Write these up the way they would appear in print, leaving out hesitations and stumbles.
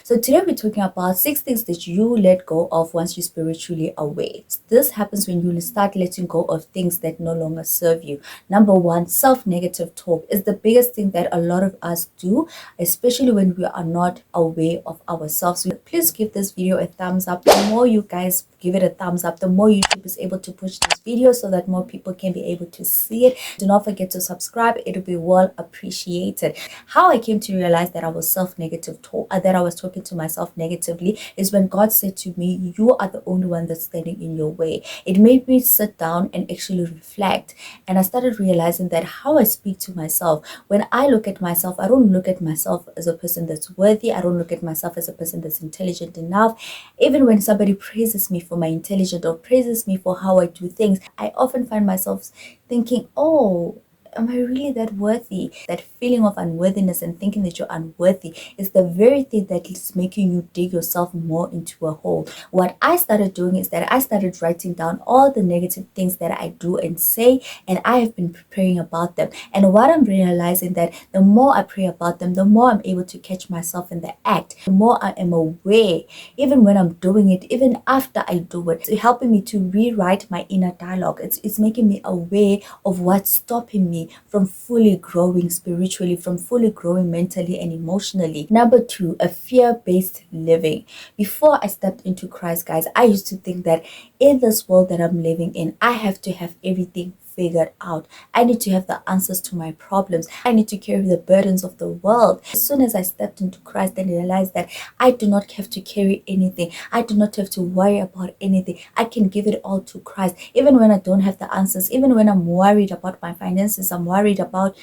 So today we're talking about 6 things that you let go of once you're spiritually awake. This happens when you start letting go of things that no longer serve you. Number 1, self-negative talk is the biggest thing that a lot of us do, especially when we are not aware of ourselves. So please give this video a thumbs up. The more you guys give it a thumbs up, the more YouTube is able to push this video so that more people can be able to see it. Do not forget to subscribe. It'll be well appreciated. How I came to realize that I was self-negative talk, that I was talking to myself negatively, is when God said to me, you are the only one that's standing in your way. It made me sit down and actually reflect, and I started realizing that how I speak to myself, when I look at myself, I don't look at myself as a person that's worthy. I don't look at myself as a person that's intelligent enough. Even when somebody praises me for my intelligence or praises me for how I do things, I often find myself thinking, oh, am I really that worthy? That feeling of unworthiness and thinking that you're unworthy is the very thing that is making you dig yourself more into a hole. What I started doing is that I started writing down all the negative things that I do and say, and I have been praying about them. And what I'm realizing, that the more I pray about them, the more I'm able to catch myself in the act, the more I am aware, even when I'm doing it, even after I do it. It's helping me to rewrite my inner dialogue. It's making me aware of what's stopping me from fully growing spiritually, from fully growing mentally and emotionally. Number 2, a fear-based living. Before I stepped into Christ, guys, I used to think that in this world that I'm living in, I have to have everything figured out. I need to have the answers to my problems. I need to carry the burdens of the world. As soon as I stepped into Christ, I realized that I do not have to carry anything. I do not have to worry about anything. I can give it all to Christ. Even when I don't have the answers, even when I'm worried about my finances, I'm worried about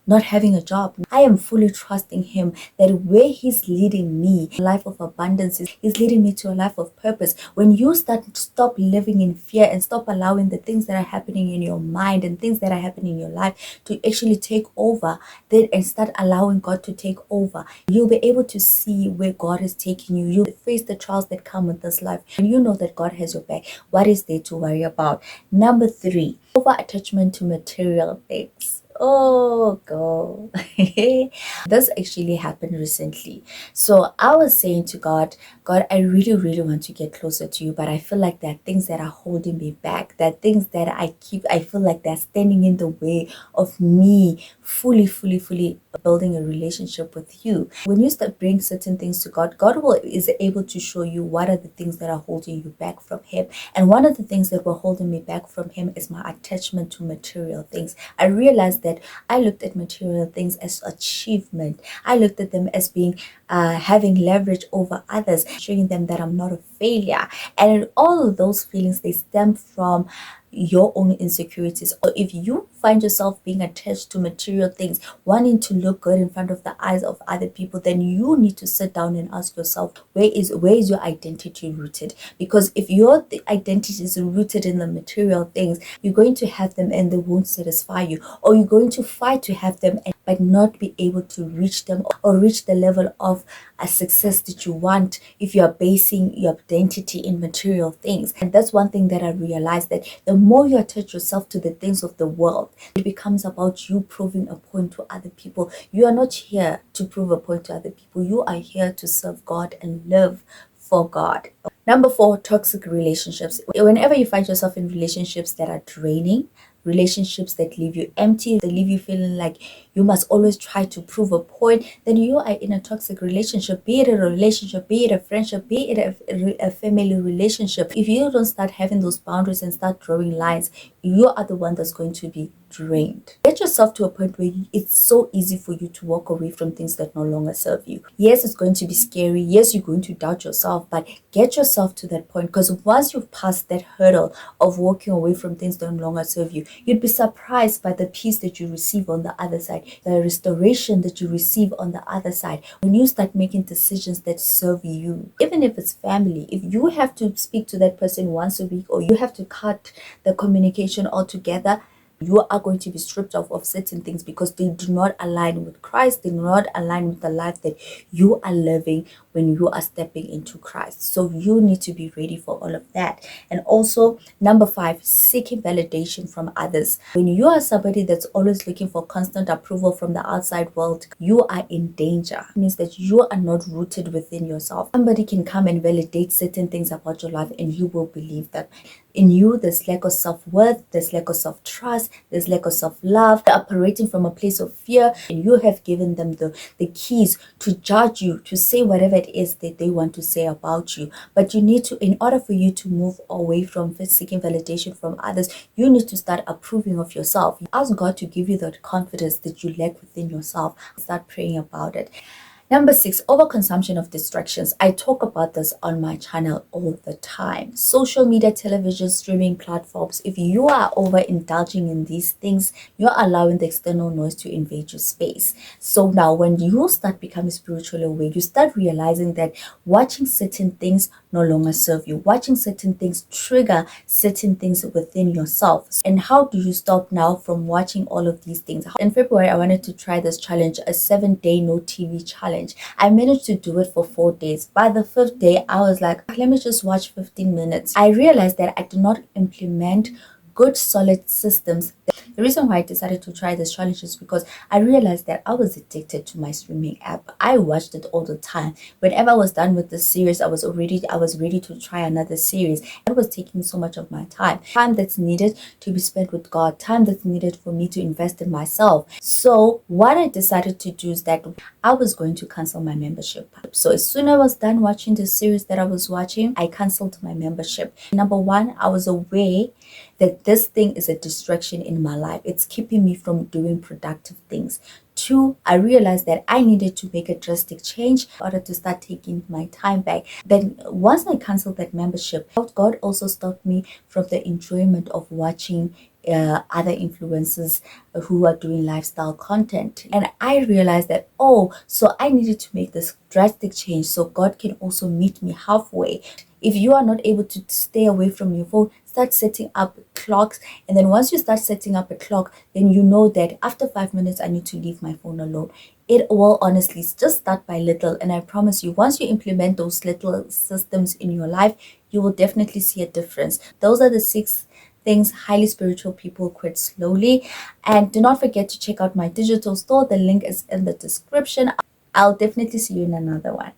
not having a job, I am fully trusting him that where he's leading me, a life of abundance, is leading me to a life of purpose. When you stop living in fear and stop allowing the things that are happening in your mind and things that are happening in your life to actually take over, then, and start allowing God to take over, you'll be able to see where God is taking you. You'll face the trials that come with this life, and you know that God has your back. What is there to worry about? Number 3, over attachment to material things. Oh God. This actually happened recently. So I was saying to God, I really want to get closer to you, but I feel like there are things that are holding me back. There are things that I feel like they're standing in the way of me fully building a relationship with you. When you start bringing certain things to God, is able to show you what are the things that are holding you back from him. And one of the things that were holding me back from him is my attachment to material things. I realized that I looked at material things as achievement. I looked at them as being having leverage over others, showing them that I'm not a failure. And all of those feelings, they stem from your own insecurities. Or if you find yourself being attached to material things, wanting to look good in front of the eyes of other people, then you need to sit down and ask yourself, where is your identity rooted? Because if your identity is rooted in the material things, you're going to have them and they won't satisfy you, or you're going to fight to have them but not be able to reach them or reach the level of a success that you want if you are basing your identity in material things. And that's one thing that I realized, that the more you attach yourself to the things of the world, it becomes about you proving a point to other people. You are not here to prove a point to other people. You are here to serve God and live for God. Number 4, toxic relationships. Whenever you find yourself in relationships that are draining, relationships that leave you empty, they leave you feeling like you must always try to prove a point, then you are in a toxic relationship. Be it a relationship, be it a friendship, be it a family relationship. If you don't start having those boundaries and start drawing lines, you are the one that's going to be drained. Get yourself to a point where it's so easy for you to walk away from things that no longer serve you. Yes, it's going to be scary. Yes, you're going to doubt yourself, but get yourself to that point, because once you've passed that hurdle of walking away from things that no longer serve you, you'd be surprised by the peace that you receive on the other side, the restoration that you receive on the other side when you start making decisions that serve you. Even if it's family, if you have to speak to that person once a week, or you have to cut the communication altogether, You are going to be stripped of certain things because they do not align with Christ. They do not align with the life that you are living when you are stepping into Christ. So you need to be ready for all of that. And also, number 5, seeking validation from others. When you are somebody that's always looking for constant approval from the outside world, you are in danger. It means that you are not rooted within yourself. Somebody can come and validate certain things about your life and you will believe that. In you, there's lack of self-worth, there's lack of self-trust, there's lack of self-love. They're operating from a place of fear, and you have given them the keys to judge you, to say whatever it is that they want to say about you. But you need to, in order for you to move away from seeking validation from others, you need to start approving of yourself. Ask God to give you that confidence that you lack within yourself. Start praying about it. Number 6, overconsumption of distractions. I talk about this on my channel all the time. Social media, television, streaming platforms. If you are overindulging in these things, you're allowing the external noise to invade your space. So now when you start becoming spiritually aware, you start realizing that watching certain things no longer serve you. Watching certain things trigger certain things within yourself. And how do you stop now from watching all of these things? In February, I wanted to try this challenge, a 7-day no TV challenge. I managed to do it for 4 days. By the 5th day, I was like, let me just watch 15 minutes. I realized that I did not implement good solid systems. The reason why I decided to try this challenge is because I realized that I was addicted to my streaming app. I watched it all the time. Whenever I was done with the series, I was ready to try another series. It was taking so much of my time that's needed to be spent with God, time that's needed for me to invest in myself. So what I decided to do is that I was going to cancel my membership. So as soon as I was done watching the series that I was watching, I canceled my membership. Number 1, I was aware that this thing is a distraction in my life. It's keeping me from doing productive things. 2, I realized that I needed to make a drastic change in order to start taking my time back. Then once I canceled that membership, God also stopped me from the enjoyment of watching other influencers who are doing lifestyle content. And I realized that, so I needed to make this drastic change so God can also meet me halfway. If you are not able to stay away from your phone, start setting up clocks. And then once you start setting up a clock, then you know that after 5 minutes, I need to leave my phone alone. It will honestly just start by little. And I promise you, once you implement those little systems in your life, you will definitely see a difference. Those are the 6 things highly spiritual people quit slowly. And do not forget to check out my digital store. The link is in the description. I'll definitely see you in another one.